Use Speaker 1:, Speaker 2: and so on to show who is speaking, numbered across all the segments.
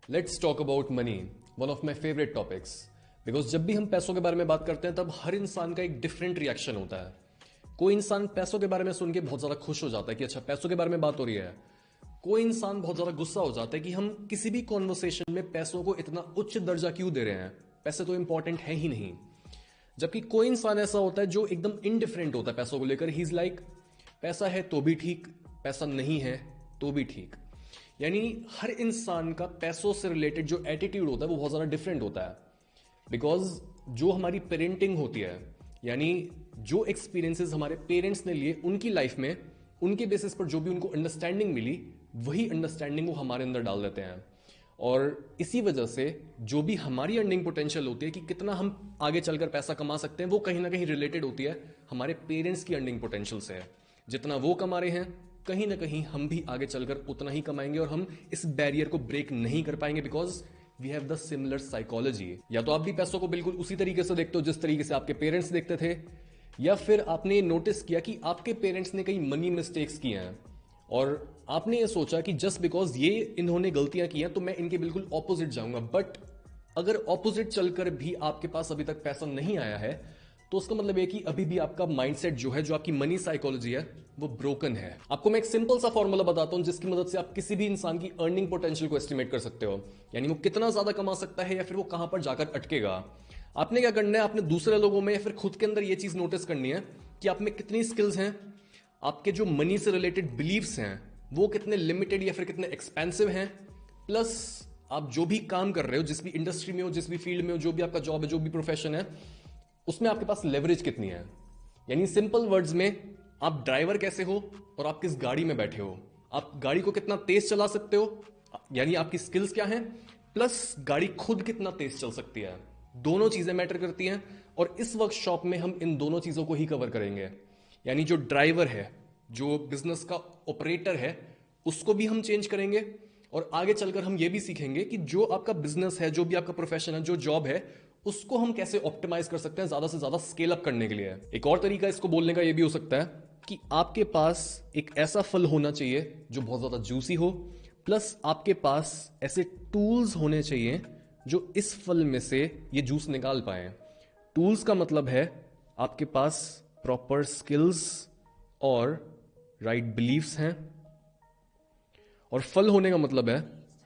Speaker 1: Let's talk about money, one of my favourite topics. Because जब भी हम पैसों के बारे में बात करते हैं तब हर इंसान का एक डिफरेंट रिएक्शन होता है। कोई इंसान पैसों के बारे में सुन के बहुत ज्यादा खुश हो जाता है कि अच्छा पैसों के बारे में बात हो रही है। कोई इंसान बहुत ज्यादा गुस्सा हो जाता है कि हम किसी भी कॉन्वर्सेशन में पैसों को इतना उच्च दर्जा क्यों दे रहे हैं, पैसे तो इंपॉर्टेंट है ही नहीं। जबकि कोई इंसान ऐसा होता है जो एकदम इनडिफरेंट होता है पैसों को लेकर। ही इज लाइक पैसा है तो भी ठीक, पैसा नहीं है तो भी ठीक। यानी हर इंसान का पैसों से रिलेटेड जो एटीट्यूड होता है वो बहुत ज़्यादा डिफरेंट होता है। बिकॉज जो हमारी पेरेंटिंग होती है, यानी जो एक्सपीरियंसेस हमारे पेरेंट्स ने लिए उनकी लाइफ में, उनके बेसिस पर जो भी उनको अंडरस्टैंडिंग मिली वही अंडरस्टैंडिंग वो हमारे अंदर डाल देते हैं। और इसी वजह से जो भी हमारी अर्निंग पोटेंशियल होती है कि कितना हम आगे चलकर पैसा कमा सकते हैं, वो कहीं ना कहीं रिलेटेड होती है हमारे पेरेंट्स की अर्निंग पोटेंशियल से। जितना वो कमा रहे हैं कहीं ना कहीं हम भी आगे चलकर उतना ही कमाएंगे और हम इस बैरियर को ब्रेक नहीं कर पाएंगे because we have the similar psychology. या तो आप भी पैसों को बिल्कुल उसी तरीके से देखते हो जिस तरीके से आपके पेरेंट्स देखते थे, या फिर आपने नोटिस किया कि आपके पेरेंट्स ने कई मनी मिस्टेक्स किए हैं और आपने ये सोचा कि जस्ट बिकॉज ये इन्होंने गलतियां की हैं तो मैं इनके बिल्कुल ऑपोजिट जाऊंगा। बट अगर ऑपोजिट चलकर भी आपके पास अभी तक पैसा नहीं आया है तो उसका मतलब है कि अभी भी आपका माइंडसेट जो है, जो आपकी मनी साइकोलॉजी है, वो ब्रोकन है। आपको मैं एक सिंपल सा फॉर्मूला बताता हूं जिसकी मदद से आप किसी भी इंसान की अर्निंग पोटेंशियल को एस्टिमेट कर सकते हो, यानी वो कितना ज्यादा कमा सकता है या फिर वो कहां पर जाकर अटकेगा। आपने क्या करना है, आपने दूसरे लोगों में या फिर खुद के अंदर ये चीज नोटिस करनी है कि आप में कितनी स्किल्स हैं, आपके जो मनी से रिलेटेड बिलीव्स हैं वो कितने लिमिटेड या फिर कितने एक्सपेंसिव हैं, प्लस आप जो भी काम कर रहे हो, जिस भी इंडस्ट्री में हो, जिस भी फील्ड में हो, जो भी आपका जॉब है, जो भी प्रोफेशन है, उसमें आपके पास लेवरेज कितनी है। यानी सिंपल वर्ड्स में आप ड्राइवर कैसे हो और आप किस गाड़ी में बैठे हो, आप गाड़ी को कितना तेज चला सकते हो, यानी आपकी स्किल्स क्या हैं, प्लस गाड़ी खुद कितना तेज चल सकती है। दोनों चीजें मैटर करती हैं और इस वर्कशॉप में हम इन दोनों चीजों को ही कवर करेंगे। यानी जो ड्राइवर है, जो बिजनेस का ऑपरेटर है, उसको भी हम चेंज करेंगे और आगे चलकर हम ये भी सीखेंगे कि जो आपका बिजनेस है, जो भी आपका प्रोफेशन है, जो जॉब है, उसको हम कैसे ऑप्टिमाइज कर सकते हैं ज्यादा से ज्यादा स्केल अप करने के लिए। एक और तरीका इसको बोलने का ये भी हो सकता है कि आपके पास एक ऐसा फल होना चाहिए जो बहुत ज्यादा जूसी हो, प्लस आपके पास ऐसे टूल्स होने चाहिए जो इस फल में से ये जूस निकाल पाए। टूल्स का मतलब है आपके पास प्रॉपर स्किल्स और राइट बिलीव्स हैं, और फल होने का मतलब है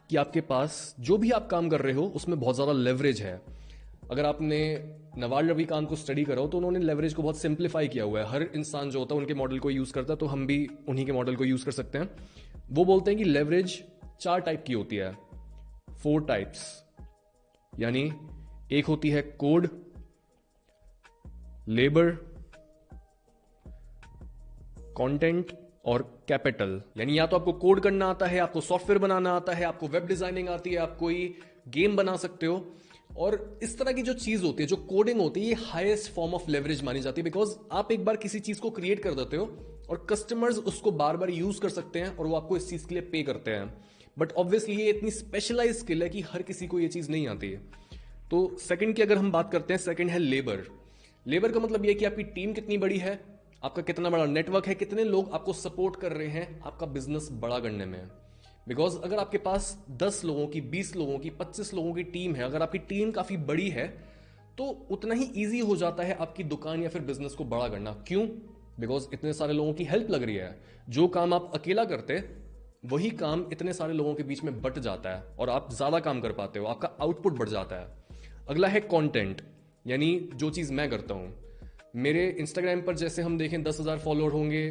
Speaker 1: कि आपके पास जो भी आप काम कर रहे हो उसमें बहुत ज्यादा लेवरेज है। अगर आपने नवाल रविकांत को स्टडी करा हो तो उन्होंने लेवरेज को बहुत सिंप्लीफाई किया हुआ है। हर इंसान जो होता है उनके मॉडल को यूज करता है, तो हम भी उन्हीं के मॉडल को यूज कर सकते हैं। वो बोलते हैं कि लेवरेज 4 टाइप की होती है, 4 टाइप्स। यानी एक होती है कोड, लेबर, कंटेंट और कैपिटल। यानी या तो आपको कोड करना आता है, आपको सॉफ्टवेयर बनाना आता है, आपको वेब डिजाइनिंग आती है, आप कोई गेम बना सकते हो। और इस तरह की जो चीज होती है, जो कोडिंग होती है, ये हाईएस्ट फॉर्म ऑफ लेवरेज मानी जाती है बिकॉज आप एक बार किसी चीज को क्रिएट कर देते हो और कस्टमर्स उसको बार बार यूज कर सकते हैं और वो आपको इस चीज के लिए पे करते हैं। बट ऑब्वियसली ये इतनी स्पेशलाइज स्किल है कि हर किसी को ये चीज नहीं आती है। तो सेकंड की अगर हम बात करते हैं, सेकंड है लेबर। लेबर का मतलब ये कि आपकी टीम कितनी बड़ी है, आपका कितना बड़ा नेटवर्क है, कितने लोग आपको सपोर्ट कर रहे हैं आपका बिजनेस बड़ा करने में। बिकॉज अगर आपके पास 10 लोगों की, 20 लोगों की, 25 लोगों की टीम है, अगर आपकी टीम काफी बड़ी है तो उतना ही ईजी हो जाता है आपकी दुकान या फिर बिजनेस को बड़ा करना। क्यों? बिकॉज इतने सारे लोगों की हेल्प लग रही है। जो काम आप अकेला करते वही काम इतने सारे लोगों के बीच में बट जाता है और आप ज्यादा काम कर पाते हो, आपका आउटपुट बढ़ जाता है। अगला है कंटेंट, यानी जो चीज मैं करता हूं। मेरे इंस्टाग्राम पर जैसे हम देखें 10,000 फॉलोअर होंगे,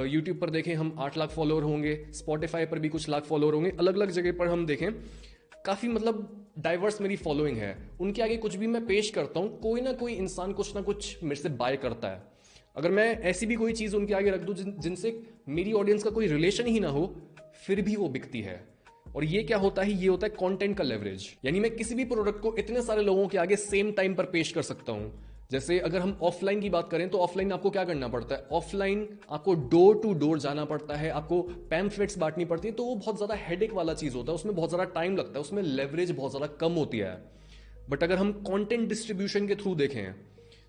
Speaker 1: यूट्यूब पर देखें हम 8 लाख फॉलोअर होंगे, स्पॉटिफाई पर भी कुछ लाख फॉलोअर होंगे, अलग अलग जगह पर हम देखें काफी मतलब डाइवर्स मेरी फॉलोइंग है। उनके आगे कुछ भी मैं पेश करता हूं, कोई ना कोई इंसान कुछ ना कुछ मेरे से बाय करता है। अगर मैं ऐसी भी कोई चीज उनके आगे रख दूं जिनसे मेरी ऑडियंस का कोई रिलेशन ही ना हो, फिर भी वो बिकती है। और ये क्या होता है? ये होता है कंटेंट का लेवरेज। यानी मैं किसी भी प्रोडक्ट को इतने सारे लोगों के आगे सेम टाइम पर पेश कर सकता हूं। जैसे अगर हम ऑफलाइन की बात करें तो ऑफलाइन आपको क्या करना पड़ता है? ऑफलाइन आपको डोर टू डोर जाना पड़ता है, आपको पैम्फलेट्स बांटनी पड़ती है, तो वो बहुत ज्यादा हेडेक वाला चीज होता है, उसमें बहुत ज्यादा टाइम लगता है, उसमें लेवरेज बहुत ज्यादा कम होती है। बट अगर हम कंटेंट डिस्ट्रीब्यूशन के थ्रू देखें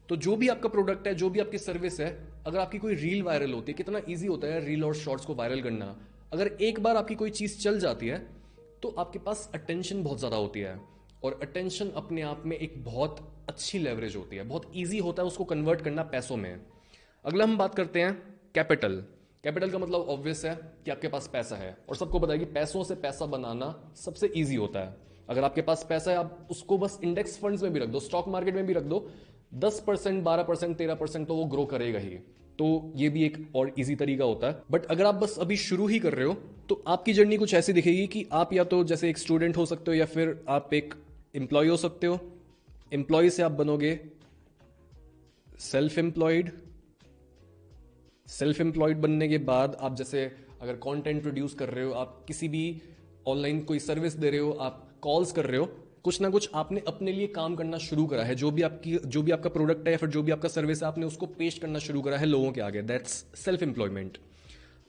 Speaker 1: तो जो भी आपका प्रोडक्ट है, जो भी आपकी सर्विस है, अगर आपकी कोई रील वायरल होती है, कितना ईजी होता है रील और शॉर्ट्स को वायरल करना। अगर एक बार आपकी कोई चीज चल जाती है तो आपके पास अटेंशन बहुत ज़्यादा होती है, और अटेंशन अपने आप में एक बहुत अच्छी लेवरेज होती है, बहुत ईजी होता है उसको कन्वर्ट करना पैसों में। अगला हम बात करते हैं कैपिटल। कैपिटल का मतलब ऑब्वियस है कि आपके पास पैसा है, और सबको पता है कि पैसों से पैसा बनाना सबसे ईजी होता है। अगर आपके पास पैसा है, आप उसको बस इंडेक्स फंड्स में भी रख दो, स्टॉक मार्केट में भी रख दो, 10%, 12%, 13% तो वो ग्रो करेगा ही। तो ये भी एक और इजी तरीका होता है। बट अगर आप बस अभी शुरू ही कर रहे हो तो आपकी जर्नी कुछ ऐसी दिखेगी कि आप या तो जैसे एक स्टूडेंट हो सकते हो, या फिर आप एक एम्प्लॉय हो सकते हो। एम्प्लॉय से आप बनोगे सेल्फ एम्प्लॉयड। सेल्फ एम्प्लॉयड बनने के बाद आप जैसे अगर कंटेंट प्रोड्यूस कर रहे हो, आप किसी भी ऑनलाइन कोई सर्विस दे रहे हो, आप कॉल्स कर रहे हो, कुछ ना कुछ आपने अपने लिए काम करना शुरू करा है। जो भी आपका प्रोडक्ट है या फिर जो भी आपका सर्विस है, आपने उसको पेश करना शुरू करा है लोगों के आगे। That's self employment.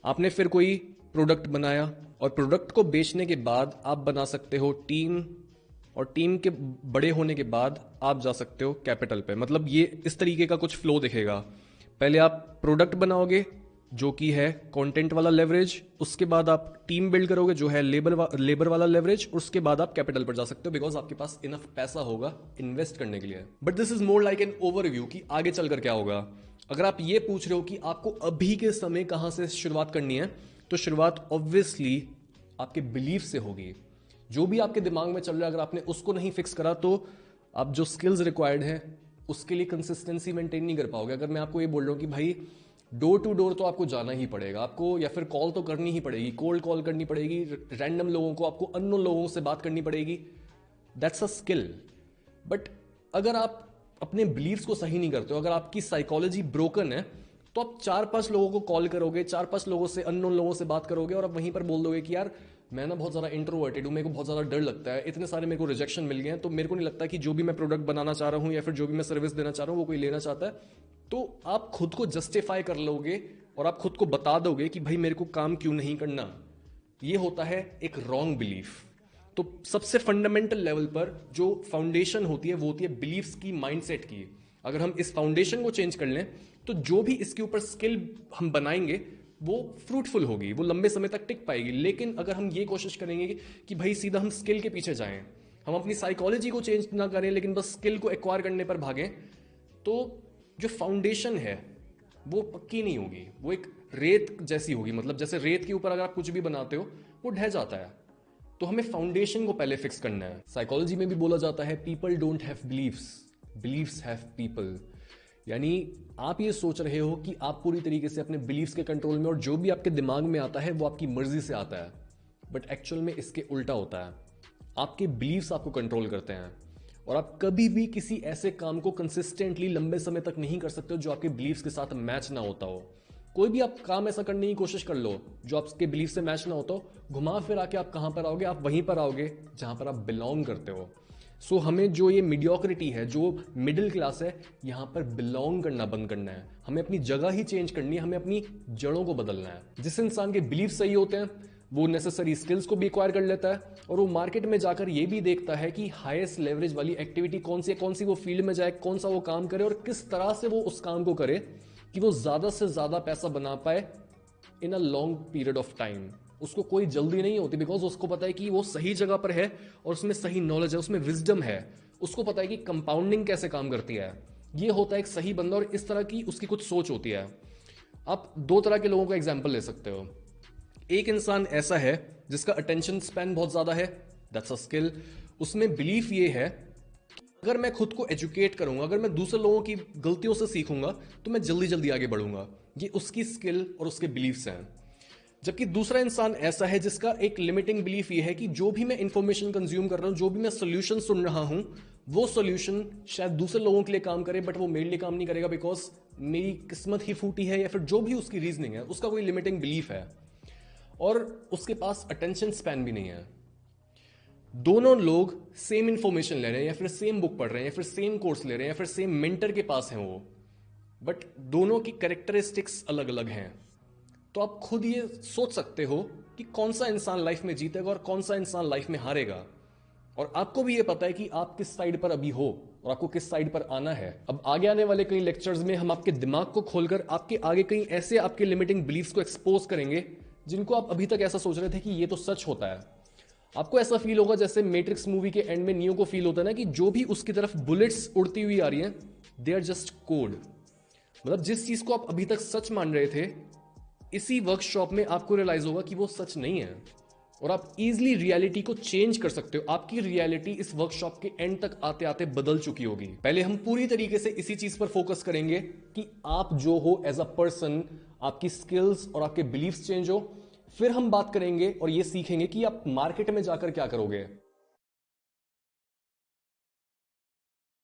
Speaker 1: आपने फिर कोई प्रोडक्ट बनाया, और प्रोडक्ट को बेचने के बाद आप बना सकते हो टीम, और टीम के बड़े होने के बाद आप जा सकते हो कैपिटल पे। मतलब ये इस तरीके का कुछ फ्लो दिखेगा। पहले आप प्रोडक्ट बनाओगे जो कि है कंटेंट वाला लेवरेज, उसके बाद आप टीम बिल्ड करोगे जो है लेबर वाला लेवरेज, और उसके बाद आप कैपिटल पर जा सकते हो बिकॉज आपके पास इनफ पैसा होगा इन्वेस्ट करने के लिए। But this is more like an overview कि आगे चलकर क्या होगा। अगर आप ये पूछ रहे हो कि आपको अभी के समय कहां से शुरुआत करनी है, तो शुरुआत ऑब्वियसली आपके बिलीफ से होगी। जो भी आपके दिमाग में चल रहा है, अगर आपने उसको नहीं फिक्स करा तो आप जो स्किल्स रिक्वायर्ड है उसके लिए कंसिस्टेंसी मेंटेन नहीं कर पाओगे। अगर मैं आपको ये बोल रहा हूँ कि भाई डोर टू डोर तो आपको जाना ही पड़ेगा आपको, या फिर कॉल तो करनी ही पड़ेगी, कोल्ड कॉल करनी पड़ेगी, रैंडम लोगों को, आपको अननोन लोगों से बात करनी पड़ेगी, दैट्स अ स्किल। बट अगर आप अपने बिलीव्स को सही नहीं करते हो, अगर आपकी साइकोलॉजी ब्रोकन है, तो आप 4-5 लोगों को कॉल करोगे, 4-5 लोगों से, अननोन लोगों से बात करोगे, और आप वहीं पर बोल दोगे कि यार मैं ना बहुत ज़्यादा इंट्रोवर्टेड हूँ, मेरे को बहुत ज़्यादा डर लगता है, इतने सारे मेरे को रिजेक्शन मिल गए हैं, तो मेरे को नहीं लगता कि जो भी मैं प्रोडक्ट बनाना चाह रहा हूँ या फिर जो भी मैं सर्विस देना चाह रहा हूँ वो कोई लेना चाहता है। तो आप खुद को जस्टिफाई कर लोगे और आप खुद को बता दोगे कि भाई मेरे को काम क्यों नहीं करना। ये होता है एक रॉन्ग बिलीफ। तो सबसे फंडामेंटल लेवल पर जो फाउंडेशन होती है वो होती है बिलीफ्स की, माइंडसेट की। अगर हम इस फाउंडेशन को चेंज कर लें तो जो भी इसके ऊपर स्किल हम बनाएंगे वो फ्रूटफुल होगी, वो लंबे समय तक टिक पाएगी। लेकिन अगर हम ये कोशिश करेंगे कि भाई सीधा हम स्किल के पीछे जाएं, हम अपनी साइकोलॉजी को चेंज ना करें लेकिन बस स्किल को एक्वायर करने पर भागें, तो जो फाउंडेशन है वो पक्की नहीं होगी, वो एक रेत जैसी होगी। मतलब जैसे रेत के ऊपर अगर आप कुछ भी बनाते हो वो ढह जाता है। तो हमें फाउंडेशन को पहले फिक्स करना है। साइकोलॉजी में भी बोला जाता है people don't have believes, believes have people. यानी आप ये सोच रहे हो कि आप पूरी तरीके से अपने बिलीव्स के कंट्रोल में, और जो भी आपके दिमाग में आता है वो आपकी मर्जी से आता है। बट एक्चुअल में इसके उल्टा होता है। आपके बिलीव्स आपको कंट्रोल करते हैं, और आप कभी भी किसी ऐसे काम को कंसिस्टेंटली लंबे समय तक नहीं कर सकते हो जो आपके बिलीव्स के साथ मैच ना होता हो। कोई भी आप काम ऐसा करने की कोशिश कर लो जो आपके बिलीफ से मैच ना होता हो, घुमा फिरा के आप कहां पर आओगे? आप वहीं पर आओगे जहां पर आप बिलोंग करते हो। सो हमें जो ये मीडियोक्रिटी है, जो मिडिल क्लास है, यहां पर बिलोंग करना बंद करना है। हमें अपनी जगह ही चेंज करनी है, हमें अपनी जड़ों को बदलना है। जिस इंसान के बिलीफ सही होते हैं वो नेसेसरी स्किल्स को भी एक्वायर कर लेता है, और वो मार्केट में जाकर ये भी देखता है कि हाईएस्ट लेवरेज वाली एक्टिविटी कौन सी है, कौन सी वो फील्ड में जाए, कौन सा वो काम करे, और किस तरह से वो उस काम को करे कि वो ज्यादा से ज्यादा पैसा बना पाए in a long period of time. उसको कोई जल्दी नहीं होती, बिकॉज उसको पता है कि वो सही जगह पर है और उसमें सही नॉलेज है, उसमें विजडम है, उसको पता है कि कंपाउंडिंग कैसे काम करती है। ये होता है एक सही बंदा, और इस तरह की उसकी कुछ सोच होती है। आप 2 तरह के लोगों का एग्जाम्पल ले सकते हो। एक इंसान ऐसा है जिसका अटेंशन स्पैन बहुत ज्यादा है, दैट्स अ स्किल। उसमें बिलीफ ये है अगर मैं खुद को एजुकेट करूंगा, अगर मैं दूसरे लोगों की गलतियों से सीखूंगा तो मैं जल्दी जल्दी आगे बढ़ूंगा। ये उसकी स्किल और उसके बिलीफ्स हैं। जबकि दूसरा इंसान ऐसा है जिसका एक लिमिटिंग बिलीफ ये है कि जो भी मैं इंफॉर्मेशन कंज्यूम कर रहा हूं, जो भी मैं सोल्यूशन सुन रहा हूं, वो सोल्यूशन शायद दूसरे लोगों के लिए काम करे बट वो मेरे लिए काम नहीं करेगा, बिकॉज मेरी किस्मत ही फूटी है, या फिर जो भी उसकी रीजनिंग है, उसका कोई लिमिटिंग बिलीफ है, और उसके पास अटेंशन स्पैन भी नहीं है। दोनों लोग सेम इंफॉर्मेशन ले रहे हैं, या फिर सेम बुक पढ़ रहे हैं, या फिर सेम कोर्स ले रहे हैं, या फिर सेम मेंटर के पास हैं वो, बट दोनों की कैरेक्टरिस्टिक्स अलग अलग हैं। तो आप खुद ये सोच सकते हो कि कौन सा इंसान लाइफ में जीतेगा और कौन सा इंसान लाइफ में हारेगा। और आपको भी ये पता है कि आप किस साइड पर अभी हो और आपको किस साइड पर आना है। अब आगे आने वाले कई लेक्चर्स में हम आपके दिमाग को खोलकर आपके आगे कई ऐसे आपके लिमिटिंग बिलीफ्स को एक्सपोज करेंगे जिनको आप अभी तक ऐसा सोच रहे थे कि ये तो सच होता है। आपको ऐसा फील होगा जैसे मैट्रिक्स मूवी के एंड में नियो को फील होता है ना कि जो भी उसकी तरफ बुलेट्स उड़ती हुई आ रही हैं, दे आर जस्ट कोड। मतलब जिस चीज को आप अभी तक सच मान रहे थे, इसी वर्कशॉप में आपको रियलाइज होगा कि वो सच नहीं है, और आप इजीली रियलिटी को चेंज कर सकते हो। आपकी रियलिटी इस वर्कशॉप के एंड तक आते आते बदल चुकी होगी। पहले हम पूरी तरीके से इसी चीज पर फोकस करेंगे कि आप जो हो एज अ पर्सन, आपकी स्किल्स और आपके बिलीफ्स चेंज हो। फिर हम बात करेंगे और ये सीखेंगे कि आप मार्केट में जाकर क्या करोगे।